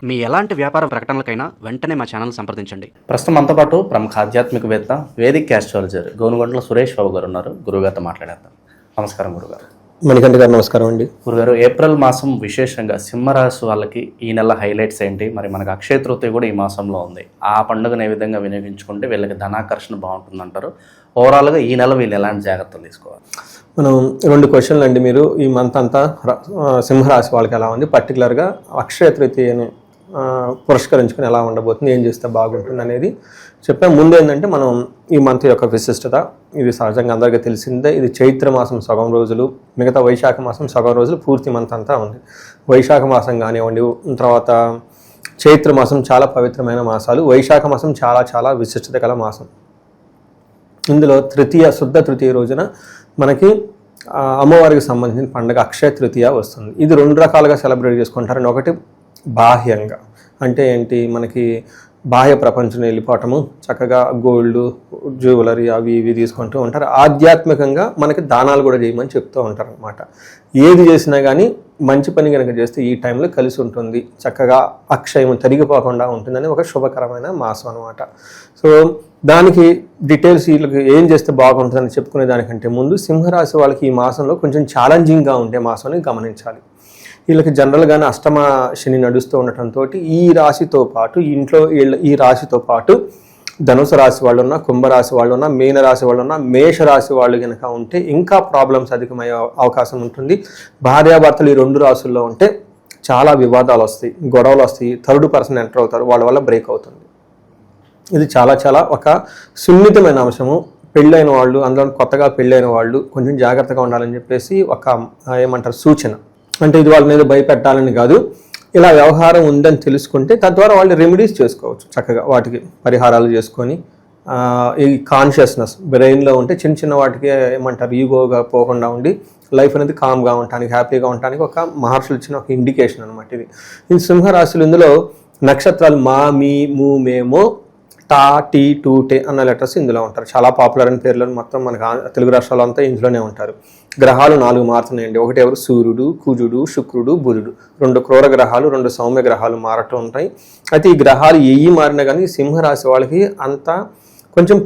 మీ ఎలాంటి వ్యాపార ప్రకటనలకైనా వెంటనే మా ఛానల్ సంప్రదించండి. ప్రస్తుతం మనతో పాటు ప్రముఖ ఆధ్యాత్మికవేత్త వేదిక్ ఆస్ట్రాలజర్ గోనుగొండల సురేష్ బాబు గారు ఉన్నారు. గురుగారితో మాట్లాడేద్దాం. నమస్కారం గురుగారు. మణికంఠ గారు నమస్కారం అండి. గురుగారు, ఏప్రిల్ మాసం విశేషంగా సింహరాశి వాళ్ళకి ఈ నెల హైలైట్స్ ఏంటి? మరి మనకు అక్షయ తృతీయ కూడా ఈ మాసంలో ఉంది. ఆ పండుగను ఏ విధంగా వినియోగించుకుంటే వీళ్ళకి ధనాకర్షణ బాగుంటుందంటారు? ఓవరాల్గా ఈ నెల వీళ్ళు ఎలాంటి జాగ్రత్తలు తీసుకోవాలి? మనం 2 క్వశ్చన్లు అండి. మీరు ఈ మంత్ అంతా సింహరాశి వాళ్ళకి ఎలా ఉంది, పర్టికులర్గా అక్షయ తృతీయని పురస్కరించుకుని ఎలా ఉండబోతుంది, ఏం చేస్తే బాగుంటుంది అనేది చెప్పాం. ముందు ఏంటంటే మనం ఈ మంత్ యొక్క విశిష్టత, ఇది సహజంగా అందరికీ తెలిసిందే. ఇది చైత్ర మాసం సగం రోజులు, మిగతా వైశాఖ మాసం సగం రోజులు, పూర్తి మంత్ అంతా ఉంది. వైశాఖ మాసం కానివ్వండి, తర్వాత చైత్ర మాసం చాలా పవిత్రమైన మాసాలు, వైశాఖ మాసం చాలా చాలా విశిష్టత గల మాసం. ఇందులో శుద్ధ తృతీయ రోజున మనకి అమ్మవారికి సంబంధించిన పండుగ అక్షయ తృతీయ వస్తుంది. ఇది 2 రకాలుగా సెలబ్రేట్ చేసుకుంటారు. ఒకటి బాహ్యంగా, అంటే ఏంటి, మనకి బాహ్య ప్రపంచం వెళ్ళిపోవటము, చక్కగా గోల్డ్ జ్యువెలరీ అవి ఇవి తీసుకుంటూ ఉంటారు. ఆధ్యాత్మికంగా మనకి దానాలు కూడా చేయమని చెప్తూ ఉంటారు అనమాట. ఏది చేసినా కానీ మంచి పని కనుక చేస్తే ఈ టైంలో కలిసి ఉంటుంది, చక్కగా అక్షయం తరిగిపోకుండా ఉంటుందని ఒక శుభకరమైన మాసం అనమాట. సో దానికి డీటెయిల్స్ వీళ్ళకి ఏం చేస్తే బాగుంటుందని చెప్పుకునే దానికంటే ముందు సింహరాశి వాళ్ళకి ఈ మాసంలో కొంచెం ఛాలెంజింగ్గా ఉండే మాసాన్ని గమనించాలి. వీళ్ళకి జనరల్గానే అష్టమ శని నడుస్తూ ఉండటంతో ఈ రాశితో పాటు ఈ రాశితో పాటు ధనుసు రాశి వాళ్ళు ఉన్నా, కుంభరాశి వాళ్ళు ఉన్నా, మీన రాశి వాళ్ళు ఉన్నా, మేష రాశి వాళ్ళు కనుక ఉంటే ఇంకా ప్రాబ్లమ్స్ అధికమయ్యే అవకాశం ఉంటుంది. భార్యాభర్తలు ఈ 2 రాశుల్లో ఉంటే చాలా వివాదాలు వస్తాయి, గొడవలు వస్తాయి, థర్డ్ పర్సన్ ఎంటర్ అవుతారు, వాళ్ళ వల్ల బ్రేక్ అవుతుంది. ఇది చాలా చాలా ఒక సున్నితమైన అంశము. పెళ్ళైన వాళ్ళు, అందులో కొత్తగా పెళ్ళైన వాళ్ళు కొంచెం జాగ్రత్తగా ఉండాలని చెప్పేసి ఒక సూచన. అంటే ఇది వాళ్ళ మీద భయపెట్టాలని కాదు, ఇలా వ్యవహారం ఉందని తెలుసుకుంటే తద్వారా వాళ్ళు రెమెడీస్ చేసుకోవచ్చు, చక్కగా వాటికి పరిహారాలు చేసుకొని. ఈ కాన్షియస్నెస్ బ్రెయిన్లో ఉంటే చిన్న చిన్న వాటికి ఈగోగా పోకుండా ఉండి లైఫ్ అనేది కామ్గా ఉండటానికి, హ్యాపీగా ఉండటానికి ఒక మహర్షులు ఇచ్చిన ఒక ఇండికేషన్ అనమాట ఇది. ఈ సింహరాశులు ఇందులో నక్షత్రాలు మా, మీ, ము, మేమో, టా, టీ, టూ, టే అన్న లెటర్స్ ఇందులో ఉంటారు. చాలా పాపులర్ అయిన పేర్లను మొత్తం మనకు తెలుగు రాష్ట్రాల్లో అంతా ఇందులోనే ఉంటారు. గ్రహాలు 4 మారుతున్నాయండి. ఒకటి ఎవరు, సూర్యుడు, కుజుడు, శుక్రుడు, బుధుడు. 2 క్రూర గ్రహాలు, 2 సౌమ్య గ్రహాలు మారటం ఉంటాయి. అయితే ఈ గ్రహాలు మారినా కానీ సింహరాశి వాళ్ళకి అంత కొంచెం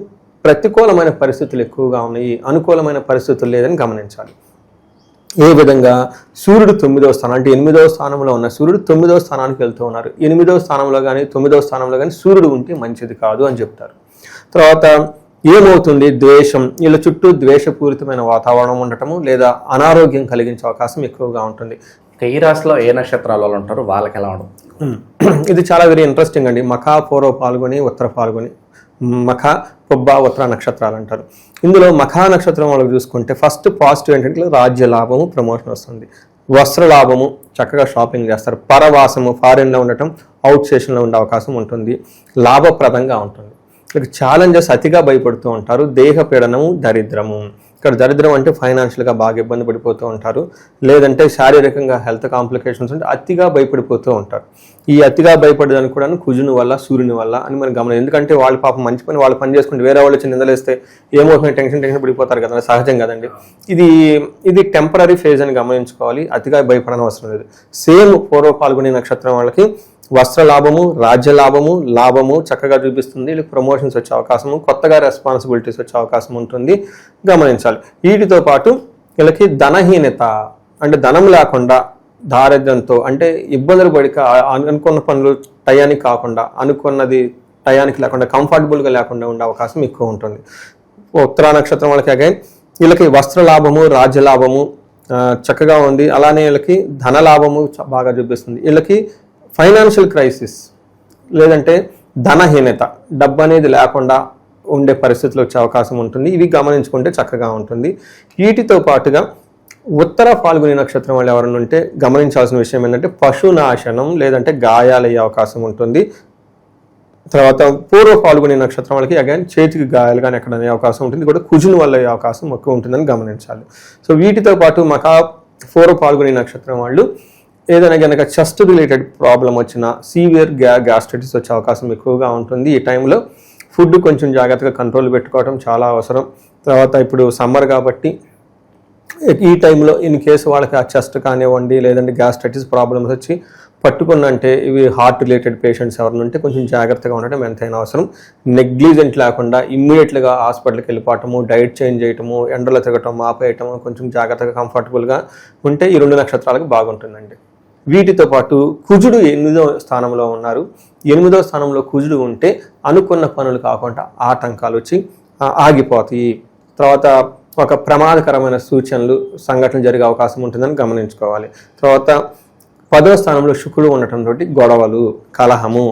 ప్రతికూలమైన పరిస్థితులు ఎక్కువగా ఉన్నాయి, అనుకూలమైన పరిస్థితులు లేదని గమనించాలి. ఏ విధంగా, సూర్యుడు 9వ స్థానం, అంటే 8వ స్థానంలో ఉన్న సూర్యుడు 9వ స్థానానికి వెళ్తూ ఉన్నారు. 8వ స్థానంలో కానీ 9వ స్థానంలో కానీ సూర్యుడు ఉంటే మంచిది కాదు అని చెప్తారు. తర్వాత ఏమవుతుంది, ద్వేషం, వీళ్ళ చుట్టూ ద్వేషపూరితమైన వాతావరణం ఉండటము లేదా అనారోగ్యం కలిగించే అవకాశం ఎక్కువగా ఉంటుంది. ఈ రాశిలో ఏ నక్షత్రాలు వాళ్ళు ఉంటారు, వాళ్ళకి ఎలా ఉంటుంది? ఇది చాలా వెరీ ఇంట్రెస్టింగ్ అండి. మఖా, పూర్వ పాల్గొని, ఉత్తర పాల్గొని, మఖ, పొబ్బ, ఉత్తర నక్షత్రాలు అంటారు. ఇందులో మఖా నక్షత్రం వాళ్ళకి చూసుకుంటే ఫస్ట్ పాజిటివ్ ఏంటంటే రాజ్య లాభము, ప్రమోషన్ వస్తుంది. వస్త్ర లాభము, చక్కగా షాపింగ్ చేస్తారు. పరవాసము, ఫారిన్లో ఉండటం, అవుట్ స్టేషన్లో ఉండే అవకాశం ఉంటుంది. లాభప్రదంగా ఉంటుంది. ఇక్కడ ఛాలెంజెస్, అతిగా భయపడుతూ ఉంటారు. దేహ పీడనము, దరిద్రము. ఇక్కడ దరిద్రం అంటే ఫైనాన్షియల్గా బాగా ఇబ్బంది పడిపోతూ ఉంటారు, లేదంటే శారీరకంగా హెల్త్ కాంప్లికేషన్స్ ఉంటే అతిగా భయపడిపోతూ ఉంటారు. ఈ అతిగా భయపడడానికి కూడా కుజుని వల్ల, సూర్యుని వల్ల అని మనం గమనం. ఎందుకంటే వాళ్ళు పాపం మంచి పని వాళ్ళు పని చేసుకుంటే వేరే వాళ్ళు వచ్చి నిందలేస్తే ఏమవుతుంది, టెన్షన్ పడిపోతారు కదా, సహజం కదండి. ఇది టెంపరీ ఫేజ్ అని గమనించుకోవాలి. అతిగా భయపడని అవసరం లేదు. సేమ్ పూర్వ పాల్గొనే నక్షత్రం వాళ్ళకి వస్త్ర లాభము, రాజ్య లాభము, లాభము చక్కగా చూపిస్తుంది. వీళ్ళకి ప్రమోషన్స్ వచ్చే అవకాశము, కొత్తగా రెస్పాన్సిబిలిటీస్ వచ్చే అవకాశం ఉంటుంది, గమనించాలి. వీటితో పాటు వీళ్ళకి ధనహీనత, అంటే ధనం లేకుండా దారిద్ర్యంతో, అంటే ఇబ్బందులు పడిక అనుకున్న పనులు టయానికి కాకుండా, అనుకున్నది టయానికి లేకుండా, కంఫర్టబుల్గా లేకుండా ఉండే అవకాశం ఎక్కువ ఉంటుంది. ఉత్తరా నక్షత్రం వాళ్ళకి అగైన్ వీళ్ళకి వస్త్ర లాభము, రాజ్య లాభము చక్కగా ఉంది. అలానే వీళ్ళకి ధన లాభము బాగా చూపిస్తుంది. వీళ్ళకి ఫైనాన్షియల్ క్రైసిస్ లేదంటే ధనహీనత, డబ్బు అనేది లేకుండా ఉండే పరిస్థితులు వచ్చే అవకాశం ఉంటుంది. ఇవి గమనించుకుంటే చక్కగా ఉంటుంది. వీటితో పాటుగా ఉత్తర పాల్గొనే నక్షత్రం వాళ్ళు ఎవరైనా ఉంటే గమనించాల్సిన విషయం ఏంటంటే పశునాశనం లేదంటే గాయాలయ్యే అవకాశం ఉంటుంది. తర్వాత పూర్వ పాల్గొనే నక్షత్రం వాళ్ళకి అగైన్ చేతికి గాయాలు కానీ ఎక్కడ అనే అవకాశం ఉంటుంది, కూడా కుజుని వల్ల అయ్యే అవకాశం ఎక్కువ ఉంటుందని గమనించాలి. సో వీటితో పాటు మకా పూర్వ పాల్గొనే నక్షత్రం వాళ్ళు ఏదైనా కనుక చెస్ట్ రిలేటెడ్ ప్రాబ్లం వచ్చినా, సీవియర్ గ్యాస్ట్రైటిస్ వచ్చే అవకాశం ఎక్కువగా ఉంటుంది. ఈ టైంలో ఫుడ్ కొంచెం జాగ్రత్తగా కంట్రోల్ పెట్టుకోవడం చాలా అవసరం. తర్వాత ఇప్పుడు సమ్మర్ కాబట్టి ఈ టైంలో ఇన్ కేసు వాళ్ళకి ఆ చెస్ట్ కానివ్వండి లేదంటే గ్యాస్ట్రైటిస్ ప్రాబ్లమ్స్ వచ్చి పట్టుకున్నంటే ఇవి హార్ట్ రిలేటెడ్ పేషెంట్స్ ఎవరైనా ఉంటే కొంచెం జాగ్రత్తగా ఉండటం ఎంతైనా అవసరం. నెగ్లిజెంట్ లేకుండా ఇమ్మీడియట్గా హాస్పిటల్కి వెళ్ళిపోవటము, డైట్ చేంజ్ చేయటము, ఎండలో తిరగటం ఆపేయటము, కొంచెం జాగ్రత్తగా కంఫర్టబుల్గా ఉంటే ఈ 2 నక్షత్రాలకు బాగుంటుందండి. వీటితో పాటు కుజుడు 8వ స్థానంలో ఉన్నారు. 8వ స్థానంలో కుజుడు ఉంటే అనుకున్న పనులు కాకుండా ఆటంకాలు వచ్చి ఆగిపోతాయి. తర్వాత ఒక ప్రమాదకరమైన సూచనలు సంఘటనలు జరిగే అవకాశం ఉంటుందని గమనించుకోవాలి. తర్వాత 10వ స్థానంలో శుక్రుడు ఉండటంతో గొడవలు, కలహము.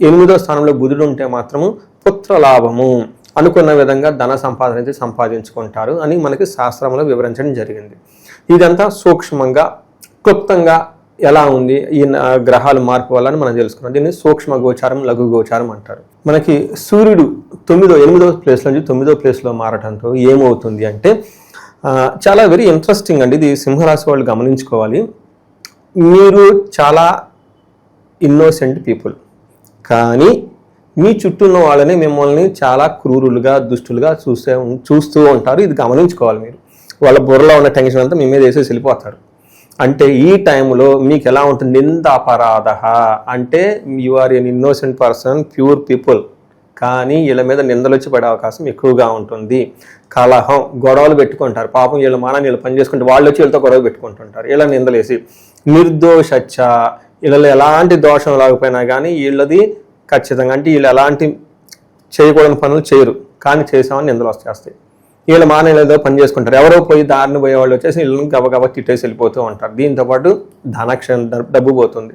8వ స్థానంలో బుధుడు ఉంటే మాత్రము పుత్ర లాభము, అనుకున్న విధంగా ధన సంపాదన అయితే సంపాదించుకుంటారు అని మనకి శాస్త్రంలో వివరించడం జరిగింది. ఇదంతా సూక్ష్మంగా క్లుప్తంగా ఎలా ఉంది ఈ గ్రహాల మార్పు వల్ల మనం తెలుసుకున్నాం. దీన్ని సూక్ష్మ గోచారం, లఘు గోచారం అంటారు. మనకి సూర్యుడు 8వ ప్లేస్ నుంచి 9వ ప్లేస్లో మారటంతో ఏమవుతుంది అంటే చాలా వెరీ ఇంట్రెస్టింగ్ అండి. ఇది సింహరాశి వాళ్ళు గమనించుకోవాలి. మీరు చాలా ఇన్నోసెంట్ పీపుల్, కానీ మీ చుట్టూ ఉన్న వాళ్ళని మిమ్మల్ని చాలా క్రూరులుగా, దుష్టులుగా చూస్తూ ఉంటారు. ఇది గమనించుకోవాలి మీరు. వాళ్ళ బుర్రలో ఉన్న టెన్షన్ అంతా మీ మీద వేసేసి వెళ్ళిపోతారు. అంటే ఈ టైంలో మీకు ఎలా ఉంటుంది? నిందాపరాధ అంటే you are an innocent person, pure people, కానీ వీళ్ళ మీద నిందలు వచ్చి పడే అవకాశం ఎక్కువగా ఉంటుంది. కలహం, గొడవలు పెట్టుకుంటారు. పాపం వీళ్ళ మానాన్ని వీళ్ళు పని చేసుకుంటే వాళ్ళు వచ్చి వీళ్ళతో గొడవ పెట్టుకుంటుంటారు. వీళ్ళ నిందలేసి నిర్దోషచ్చ, వీళ్ళలో ఎలాంటి దోషం లేకపోయినా కానీ వీళ్ళది ఖచ్చితంగా, అంటే వీళ్ళు ఎలాంటి చేయకూడని పనులు చేయరు, కానీ చేసామని నిందలు వచ్చేస్తాయి. వీళ్ళ మానేలు ఏదో పని చేసుకుంటారు. ఎవరో పోయి దారిని పోయే వాళ్ళు వచ్చేసి వీళ్ళని గబగబా తిట్టేసి వెళ్ళిపోతూ ఉంటారు. దీంతోపాటు డబ్బు పోతుంది.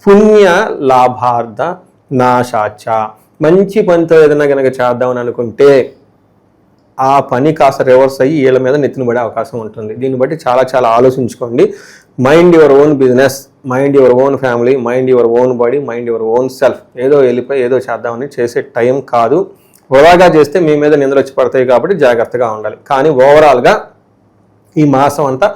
పుణ్య లాభార్థ నాశాచ, మంచి పనితో ఏదైనా కనుక చేద్దామని అనుకుంటే ఆ పని కాస్త రివర్స్ అయ్యి వీళ్ళ మీద నెత్తిన పడే అవకాశం ఉంటుంది. దీన్ని బట్టి చాలా చాలా ఆలోచించుకోండి. Mind your own business, mind your own family, mind your own body, mind your own self. ఏదో వెళ్ళిపోయి ఏదో చేద్దామని చేసే టైం కాదు. వృధాగా చేస్తే మీ మీద నిందలు వచ్చి పడతాయి కాబట్టి జాగ్రత్తగా ఉండాలి. కానీ ఓవరాల్గా ఈ మాసం అంతా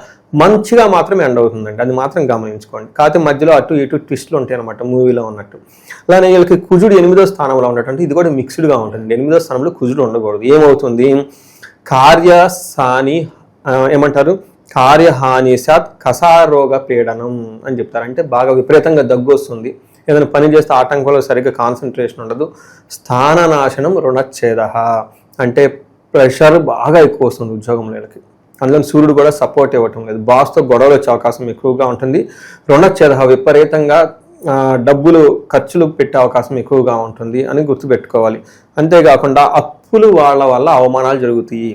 మంచిగా మాత్రం ఎండ్ అవుతుందండి, అది మాత్రం గమనించుకోండి. కాకపోతే మధ్యలో అటు ఇటు ట్విస్టులు ఉంటాయి అనమాట, మూవీలో ఉన్నట్టు. అలానే వీళ్ళకి కుజుడు 8వ స్థానంలో ఉండటం, ఇది కూడా మిక్స్డ్గా ఉంటుంది. 8వ స్థానంలో కుజుడు ఉండకూడదు. ఏమవుతుంది? కార్యహాని ఏమంటారు, కార్యహాని సాత్ కసారోగ పీడనం అని చెప్తారు. అంటే బాగా విపరీతంగా దగ్గు వస్తుంది, ఏదైనా పని చేస్తే ఆటంకంలో సరిగ్గా కాన్సన్ట్రేషన్ ఉండదు. స్థాననాశనం రుణచ్ఛేద, అంటే ప్రెషర్ బాగా ఎక్కువ వస్తుంది ఉద్యోగంలో వీళ్ళకి. అందులో సూర్యుడు కూడా సపోర్ట్ ఇవ్వటం లేదు. బాస్తో గొడవలు వచ్చే అవకాశం ఎక్కువగా ఉంటుంది. రుణచ్ఛేద, విపరీతంగా డబ్బులు ఖర్చులు పెట్టే అవకాశం ఎక్కువగా ఉంటుంది అని గుర్తుపెట్టుకోవాలి. అంతేకాకుండా అప్పులు వాళ్ళ వల్ల అవమానాలు జరుగుతాయి.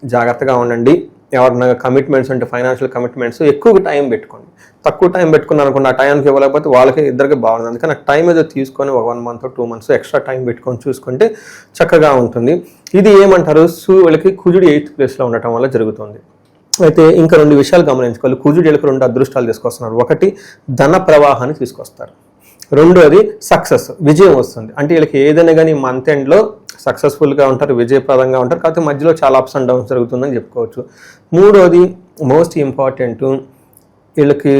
జాగ్రత్తగా ఉండండి. ఎవరైనా కమిట్మెంట్స్ అంటే ఫైనాన్షియల్ కమిట్మెంట్స్ ఎక్కువ టైం పెట్టుకోండి. తక్కువ టైం పెట్టుకున్నారు అనుకోండి, ఆ టైంకి ఇవ్వలేకపోతే వాళ్ళకి ఇద్దరికి బాగుంది. అందుకని టైం ఏదో తీసుకొని ఒక 1 month 2 months ఎక్స్ట్రా టైం పెట్టుకొని చూసుకుంటే చక్కగా ఉంటుంది. ఇది ఏమంటారు, వీళ్ళకి కుజుడు 8th ప్లేస్లో ఉండటం వల్ల జరుగుతుంది. అయితే ఇంకా 2 విషయాలు గమనించుకోవాలి. కుజుడు వీళ్ళకి 2 అదృష్టాలు తీసుకొస్తున్నారు. ఒకటి ధన ప్రవాహాన్ని తీసుకొస్తారు, రెండోది సక్సెస్, విజయం వస్తుంది. అంటే వీళ్ళకి ఏదైనా కానీ మంత్ ఎండ్లో సక్సెస్ఫుల్గా ఉంటారు, విజయప్రదంగా ఉంటారు. కాకపోతే మధ్యలో చాలా అప్స్ అండ్ డౌన్స్ జరుగుతుందని చెప్పుకోవచ్చు. మూడోది మోస్ట్ ఇంపార్టెంట్, వీళ్ళకి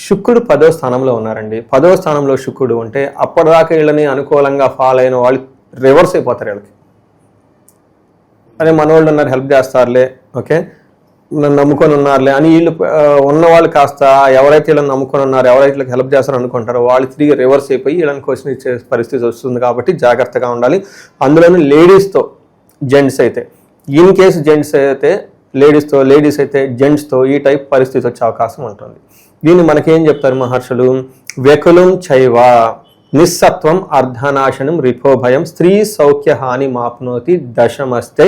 శుక్రుడు 10వ స్థానంలో ఉన్నారండి. 10వ స్థానంలో శుక్రుడు ఉంటే అప్పటిదాకా వీళ్ళని అనుకూలంగా ఫాలో అయిన వాళ్ళు రివర్స్ అయిపోతారు. వీళ్ళకి అదే మనోళ్ళు ఉన్నారు, హెల్ప్ చేస్తారులే, ఓకే నన్ను నమ్ముకొని ఉన్నారులే అని వీళ్ళు ఉన్నవాళ్ళు కాస్త ఎవరైతే వీళ్ళని నమ్ముకొని ఉన్నారో, ఎవరైతే వీళ్ళకి హెల్ప్ చేస్తారో అనుకుంటారో వాళ్ళు తిరిగి రివర్స్ అయిపోయి వీళ్ళని క్వశ్చన్ ఇచ్చే పరిస్థితి వస్తుంది. కాబట్టి జాగ్రత్తగా ఉండాలి. అందులోనూ లేడీస్తో, జెంట్స్ అయితే, ఇన్ కేసు జెంట్స్ అయితే లేడీస్తో, లేడీస్ అయితే జెంట్స్తో ఈ టైప్ పరిస్థితి వచ్చే అవకాశం ఉంటుంది. దీన్ని మనకేం చెప్తారు మహర్షులు, వెకులం చైవ నిస్సత్వం అర్ధనాశనం రిపోభయం స్త్రీ సౌఖ్య హాని మాప్నోతి దశమస్తే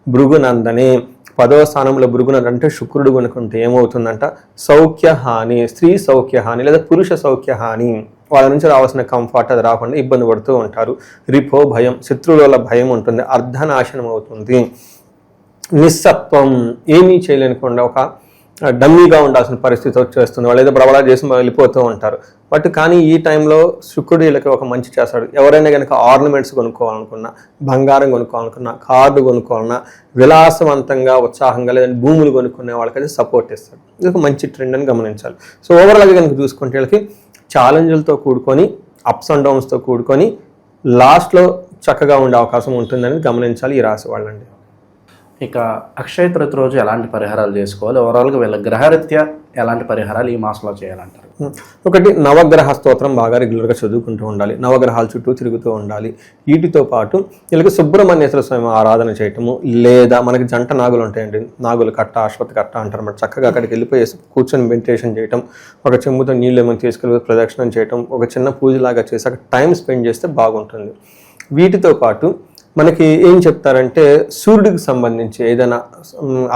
భృగునందనే. 10వ స్థానంలో భృగునందన అంటే శుక్రుడు కనుకుంటే ఏమవుతుందంట, సౌఖ్య హాని, స్త్రీ సౌఖ్య హాని లేదా పురుష సౌఖ్య హాని, వాళ్ళ నుంచి రావాల్సిన కంఫర్ట్ అది రాకుండా ఇబ్బంది పడుతూ ఉంటారు. రిపో భయం, శత్రువుల వల్ల భయం ఉంటుంది. అర్ధనాశనం అవుతుంది. నిస్సత్వం, ఏమీ చేయలేనికుండా ఒక డమ్మీగా ఉండాల్సిన పరిస్థితి వచ్చేస్తుంది. వాళ్ళు ఏదో ప్రబలా చేసి వెళ్ళిపోతూ ఉంటారు. బట్ కానీ ఈ టైంలో శుక్రుడు వీళ్ళకి ఒక మంచి చేస్తాడు. ఎవరైనా కనుక ఆర్నమెంట్స్ కొనుక్కోవాలనుకున్నా, బంగారం కొనుక్కోవాలనుకున్నా, కార్డు కొనుక్కోవాలన్నా, విలాసవంతంగా ఉత్సాహంగా లేదంటే భూములు కొనుక్కునే వాళ్ళకైతే సపోర్ట్ ఇస్తాడు. ఇది ఒక మంచి ట్రెండ్ అని గమనించాలి. సో ఓవరాల్గా కనుక చూసుకుంటే వీళ్ళకి ఛాలెంజ్లతో కూడుకొని, అప్స్ అండ్ డౌన్స్తో కూడుకొని లాస్ట్లో చక్కగా ఉండే అవకాశం ఉంటుందని గమనించాలి ఈ రాశి వాళ్ళండి. ఇక అక్షయ తృతీయ రోజు ఎలాంటి పరిహారాలు చేసుకోవాలి, ఓవరాల్గా వీళ్ళ గ్రహరీత్యా ఎలాంటి పరిహారాలు ఈ మాసంలో చేయాలంటారు? ఒకటి, నవగ్రహ స్తోత్రం బాగా రెగ్యులర్గా చదువుకుంటూ ఉండాలి, నవగ్రహాల చుట్టూ తిరుగుతూ ఉండాలి. వీటితో పాటు వీళ్ళకి సుబ్రహ్మణ్యేశ్వర స్వామి ఆరాధన చేయటము, లేదా మనకి జంట నాగులు ఉంటాయండి, నాగులు కట్ట, అశ్వత్ కట్ట అంటారు అన్నమాట. చక్కగా అక్కడికి వెళ్ళిపోయేసి కూర్చొని మెడిటేషన్ చేయటం, ఒక చెంబుతో నీళ్ళు ఏమైనా తీసుకెళ్ళి ప్రదక్షిణం చేయటం, ఒక చిన్న పూజలాగా చేసి అక్కడ టైం స్పెండ్ చేస్తే బాగుంటుంది. వీటితో పాటు మనకి ఏం చెప్తారంటే, సూర్యుడికి సంబంధించి ఏదైనా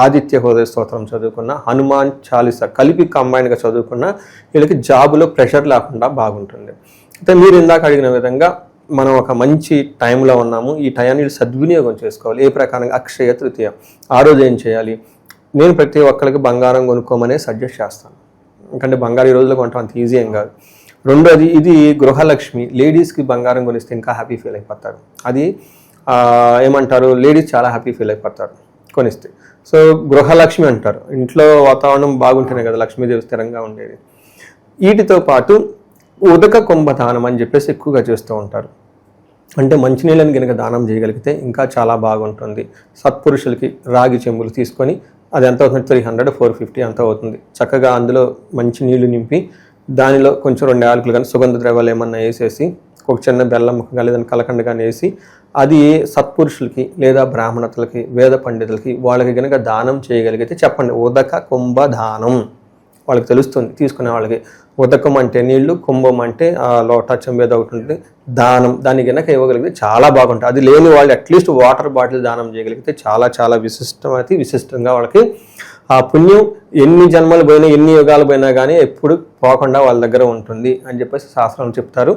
ఆదిత్య హృదయ స్తోత్రం చదువుకున్న, హనుమాన్ చాలీసా కలిపి కంబైన్గా చదువుకున్న వీళ్ళకి జాబులో ప్రెషర్ లేకుండా బాగుంటుంది. అయితే మీరు ఇందాక అడిగిన విధంగా మనం ఒక మంచి టైంలో ఉన్నాము, ఈ టైంని సద్వినియోగం చేసుకోవాలి. ఏ ప్రకారంగా అక్షయ తృతీయ ఆ రోజు ఏం చేయాలి? నేను ప్రతి ఒక్కరికి బంగారం కొనుక్కోమనే సజెస్ట్ చేస్తాను. ఎందుకంటే బంగారం ఈ రోజుల్లో కొనటం అంత ఈజీ ఏం కాదు. రెండోది, ఇది గృహలక్ష్మి, లేడీస్కి బంగారం కొనిస్తే ఇంకా హ్యాపీ ఫీల్ అయిపోతారు. అది ఏమంటారు, లేడీస్ చాలా హ్యాపీ ఫీల్ అయిపోతారు కొనిస్తే. సో గృహలక్ష్మి అంటారు, ఇంట్లో వాతావరణం బాగుంటేనే కదా లక్ష్మీదేవి స్థిరంగా ఉండేది. వీటితో పాటు ఉదక కుంభదానం అని చెప్పేసి ఎక్కువగా చేస్తూ ఉంటారు. అంటే మంచినీళ్ళని కనుక దానం చేయగలిగితే ఇంకా చాలా బాగుంటుంది. సత్పురుషులకి రాగి చెంబులు తీసుకొని, అది ఎంత అవుతుంది, 300, 450 అంత అవుతుంది. చక్కగా అందులో మంచి నీళ్లు నింపి దానిలో కొంచెం 2 యాలకులు కానీ సుగంధ ద్రవ్యాలు ఏమన్నా వేసేసి, ఒక చిన్న బెల్లం కానీ లేదని కలకండ కానీ వేసి, అది సత్పురుషులకి లేదా బ్రాహ్మణతలకి, వేద పండితులకి వాళ్ళకి కనుక దానం చేయగలిగితే చెప్పండి, ఉదక కుంభ దానం. వాళ్ళకి తెలుస్తుంది తీసుకునే వాళ్ళకి. ఉదకం అంటే నీళ్లు, కుంభం అంటే లోటా చెంబేది ఒకటి ఉంటుంది, దానం. దాన్ని కనుక ఇవ్వగలిగితే చాలా బాగుంటుంది. అది లేని వాళ్ళు అట్లీస్ట్ వాటర్ బాటిల్ దానం చేయగలిగితే చాలా చాలా విశిష్టంగా వాళ్ళకి ఆ పుణ్యం ఎన్ని జన్మలు పోయినా, ఎన్ని యుగాలు పోయినా కానీ ఎప్పుడు పోకుండా వాళ్ళ దగ్గర ఉంటుంది అని చెప్పేసి శాస్త్రం చెప్తారు.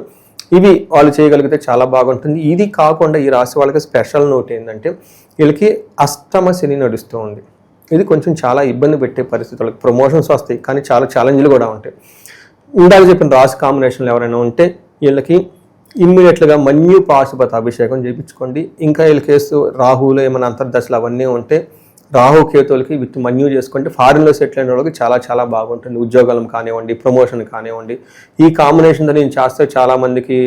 ఇవి వాళ్ళు చేయగలిగితే చాలా బాగుంటుంది. ఇది కాకుండా ఈ రాశి వాళ్ళకి స్పెషల్ నోట్ ఏంటంటే, వీళ్ళకి అష్టమ శని నడుస్తూ ఉంది. ఇది కొంచెం చాలా ఇబ్బంది పెట్టే పరిస్థితి. వాళ్ళకి ప్రమోషన్స్ వస్తాయి, కానీ చాలా ఛాలెంజ్లు కూడా ఉంటాయి. ఇందాక చెప్పిన రాశి కాంబినేషన్లు ఎవరైనా ఉంటే వీళ్ళకి ఇమ్మీడియట్లుగా మన్యు పాశుపత అభిషేకం చేయించుకోండి. ఇంకా వీళ్ళ కేసు రాహువులు ఏమైనా అంతర్దశలు అవన్నీ ఉంటే రాహు కేతువులకి విత్ మన్యూ చేసుకుంటే ఫారిన్లో సెటిల్ అయిన వాళ్ళకి చాలా చాలా బాగుంటుంది. ఉద్యోగాలు కానివ్వండి, ప్రమోషన్ కానివ్వండి. ఈ కాంబినేషన్తో నేను చేస్తే చాలామందికి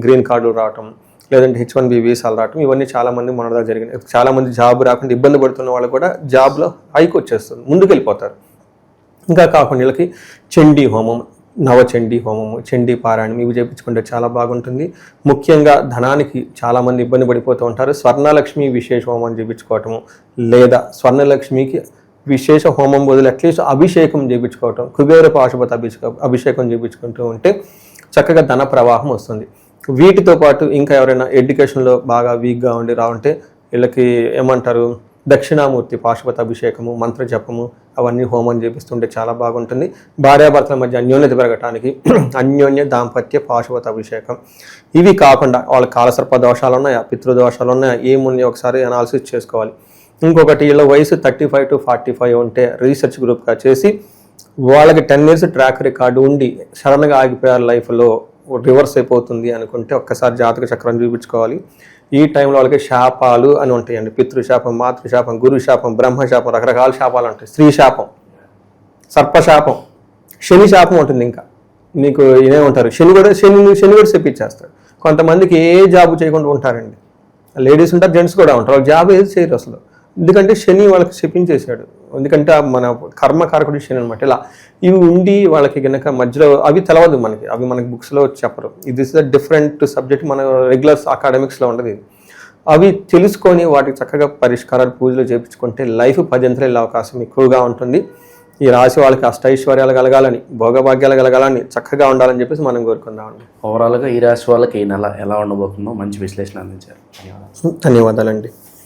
గ్రీన్ కార్డులు రావటం, లేదంటే H1B వీసాలు రావటం, ఇవన్నీ చాలామంది మనదా జరిగినాయి. చాలామంది జాబ్ రాకుండా ఇబ్బంది పడుతున్న వాళ్ళు కూడా జాబ్లో హైక్ వచ్చేస్తుంది, ముందుకెళ్ళిపోతారు. ఇంకా కాకుండా వీళ్ళకి చండీ హోమం, నవచండీ హోమము, చండీ పారాయణం ఇవి చేయించుకుంటే చాలా బాగుంటుంది. ముఖ్యంగా ధనానికి చాలామంది ఇబ్బంది పడిపోతూ ఉంటారు. స్వర్ణలక్ష్మి విశేష హోమం చేయించుకోవటము, లేదా స్వర్ణలక్ష్మికి విశేష హోమం బదులు అట్లీస్ట్ అభిషేకం చేయించుకోవటం, కుబేర పాశుపత అభిషేకం చేయించుకుంటూ ఉంటే చక్కగా ధన ప్రవాహం వస్తుంది. వీటితో పాటు ఇంకా ఎవరైనా ఎడ్యుకేషన్లో బాగా వీక్గా ఉండి రావంటే వీళ్ళకి ఏమంటారు, దక్షిణామూర్తి పాశుపత అభిషేకము, మంత్ర జపము అవన్నీ హోమం చేపిస్తుంటే చాలా బాగుంటుంది. భార్యాభర్తల మధ్య అన్యోన్యత పెరగటానికి అన్యోన్య దాంపత్య పాశుపత అభిషేకం. ఇవి కాకుండా వాళ్ళ కాలసర్ప దోషాలు ఉన్నాయా, పితృదోషాలు ఉన్నాయా, ఏమున్నాయో ఒకసారి అనాలిసిస్ చేసుకోవాలి. ఇంకొకటి, వీళ్ళ వయసు 35 to 45 ఉంటే రీసెర్చ్ గ్రూప్గా చేసి వాళ్ళకి 10 years ట్రాక్ రికార్డు ఉండి సడన్గా ఆగిపోయారు, లైఫ్లో రివర్స్ అయిపోతుంది అనుకుంటే ఒక్కసారి జాతక చక్రం చూపించుకోవాలి. ఈ టైంలో వాళ్ళకి శాపాలు అని ఉంటాయండి. పితృశాపం, మాతృశాపం, గురుశాపం, బ్రహ్మశాపం, రకరకాల శాపాలు ఉంటాయి. స్త్రీ శాపం, సర్పశాపం, శని శాపం ఉంటుంది. ఇంకా మీకు ఇదే ఉంటారు, శని కూడా శపించేస్తాడు. కొంతమందికి ఏ జాబు చేయకుండా ఉంటారండి. లేడీస్ ఉంటారు, జెంట్స్ కూడా ఉంటారు. వాళ్ళు జాబ్ ఏది చేయరు అసలు, ఎందుకంటే శని వాళ్ళకి శపించేశాడు. ఎందుకంటే మన కర్మకారకుడి శని అనమాట. ఇలా ఇవి ఉండి వాళ్ళకి కనుక మధ్యలో అవి తెలవదు మనకి, అవి మనకి బుక్స్లో చెప్పరు. This is a different subject, మన రెగ్యులర్ అకాడమిక్స్లో ఉండదు. అవి తెలుసుకొని వాటికి చక్కగా పరిష్కారాలు, పూజలు చేయించుకుంటే లైఫ్ 10 అంతలు వెళ్ళే అవకాశం ఎక్కువగా ఉంటుంది. ఈ రాశి వాళ్ళకి అష్టైశ్వర్యాలు కలగాలని, భోగభాగ్యాలు కలగాలని, చక్కగా ఉండాలని చెప్పేసి మనం కోరుకుందామండి. ఓవరాల్గా ఈ రాశి వాళ్ళకి ఈ నెల ఎలా ఉండబోతుందో మంచి విశ్లేషణ అందించారు. ధన్యవాదాలండి.